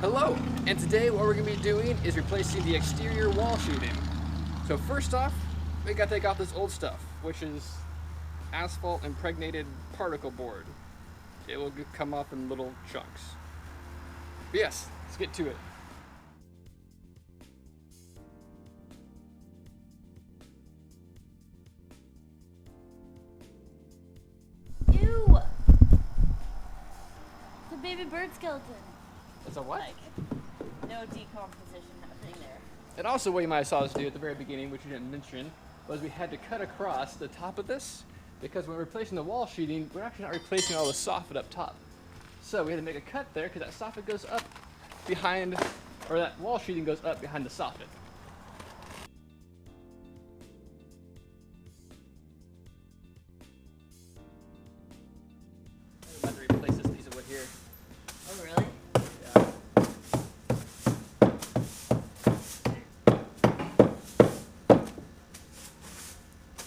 Hello, and today what we're going to be doing is replacing the exterior wall sheathing. So first off, we got to take off this old stuff, which is asphalt impregnated particle board. It will come off in little chunks. But yes, let's get to it. Ew! It's a baby bird skeleton. It's a what? Like, no decomposition happening there. And also what you might have saw us do at the very beginning, which you didn't mention, was we had to cut across the top of this because when we're replacing the wall sheathing, we're actually not replacing all the soffit up top. So we had to make a cut there because that soffit goes up behind, or that wall sheathing goes up behind the soffit. I'm about to replace this piece of wood here. Oh, really? Yeah.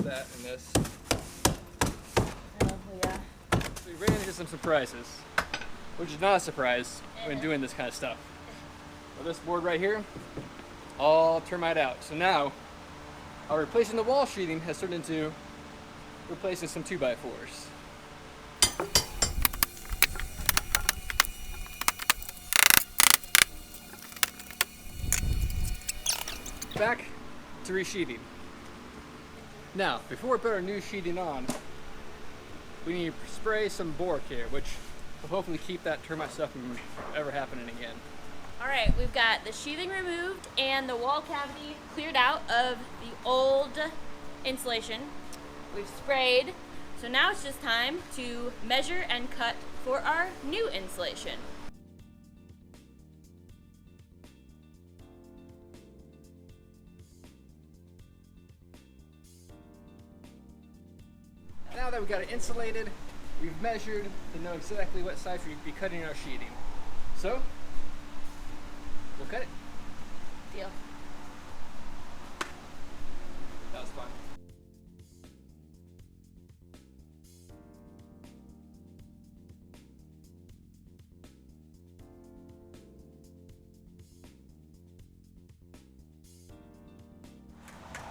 That and this. Oh, yeah. So we ran into some surprises, which is not a surprise when doing this kind of stuff. Well, this board right here, all termite out. So now, our replacing the wall sheathing has turned into replacing some 2x4s. Back to resheathing. Now, before we put our new sheathing on, we need to spray some boric here, which will hopefully keep that termite stuff from ever happening again. Alright, we've got the sheathing removed and the wall cavity cleared out of the old insulation. We've sprayed, so now it's just time to measure and cut for our new insulation. Now that we've got it insulated, we've measured to know exactly what size we'd be cutting our sheathing. So, we'll cut it. Deal. That was fun.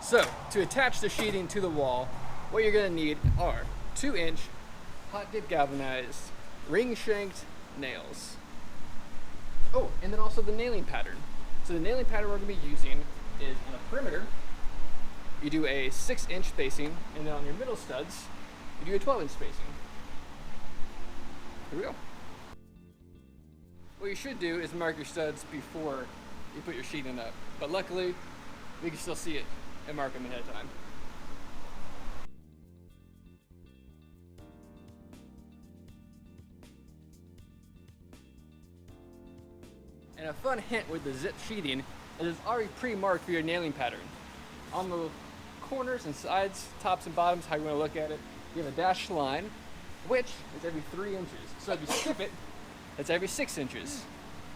So, to attach the sheathing to the wall, what you're going to need are 2-inch hot dip galvanized ring shanked nails. Oh, and then also the nailing pattern. So the nailing pattern we're going to be using is on a perimeter, you do a 6-inch spacing, and then on your middle studs, you do a 12-inch spacing. Here we go. What you should do is mark your studs before you put your sheathing up, but luckily we can still see it and mark them ahead of time. And a fun hint with the zip sheathing is it's already pre-marked for your nailing pattern. On the corners and sides, tops and bottoms, how you want to look at it, you have a dashed line, which is every 3 inches. So if you skip it, it's every 6 inches.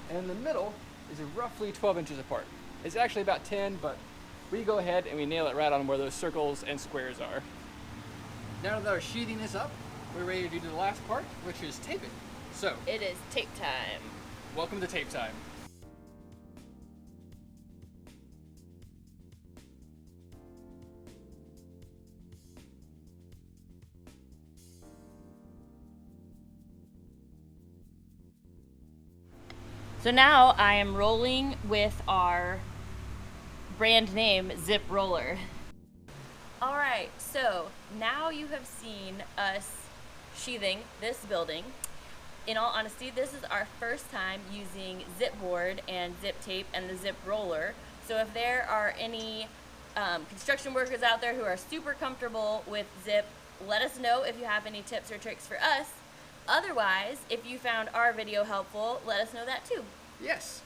And in the middle is roughly 12 inches apart. It's actually about 10, but we go ahead and we nail it right on where those circles and squares are. Now that our sheathing is up, we're ready to do the last part, which is taping. So, It is tape time. welcome to tape time. So now I am rolling with our brand name Zip Roller. All right, so now you have seen us sheathing this building. In all honesty, this is our first time using zip board and zip tape and the zip roller. So if there are any construction workers out there who are super comfortable with zip, let us know if you have any tips or tricks for us. Otherwise, if you found our video helpful, let us know that too. Yes,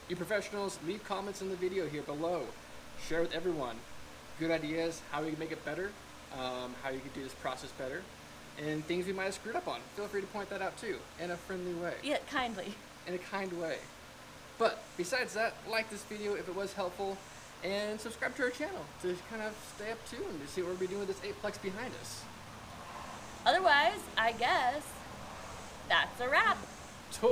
you professionals, leave comments in the video here below. Share with everyone good ideas, how we can make it better, how you can do this process better, and things we might have screwed up on. Feel free to point that out too, in a friendly way. Yeah, kindly. In a kind way. But besides that, like this video if it was helpful, and subscribe to our channel to kind of stay up tuned to see what we'll be doing with this 8plex behind us. Otherwise, I guess that's a wrap. Tour!